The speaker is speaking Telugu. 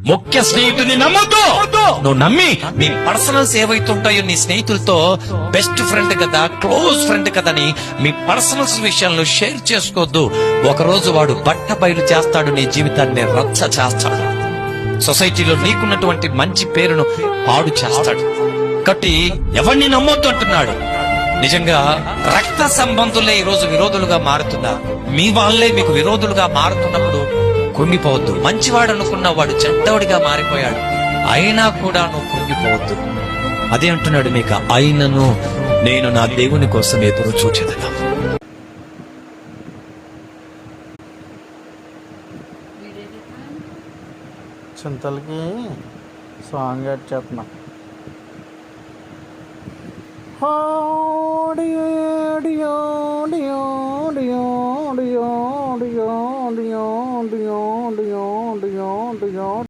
ముఖ్య స్నేహితుని నమ్మొద్దు. నువ్వు నమ్మి నీ పర్సనల్స్ ఏవైతుంటాయో నీ స్నేహితులతో బెస్ట్ ఫ్రెండ్ కదా, క్లోజ్ ఫ్రెండ్ కదా అని మీ పర్సనల్స్ విషయాలను షేర్ చేసుకోవద్దు. ఒకరోజు వాడు బట్ట బయలు చేస్తాడు, నీ జీవితాన్ని రచ్చ చేస్తాడు, సొసైటీలో నీకున్నటువంటి మంచి పేరును పాడు చేస్తాడు. కాబట్టి ఎవరిని నమ్మొద్దు అంటున్నాడు. నిజంగా రక్త సంబంధులే ఈ రోజు విరోధులుగా మారుతున్నారు. మీ వాళ్ళే మీకు విరోధులుగా మారుతున్నప్పుడు కుంగిపోవద్దు. మంచివాడు అనుకున్న వాడు చెడ్డవాడిగా మారిపోయాడు, అయినా కూడా నువ్వు కుంగిపోవద్దు. అదే అంటున్నాడు మీకు, అయినను నేను నా దేవుని కోసం ఎదురు చూచెదను. చింతలకి సాంగ్ యాడ్ చేస్తున్నాం. డియో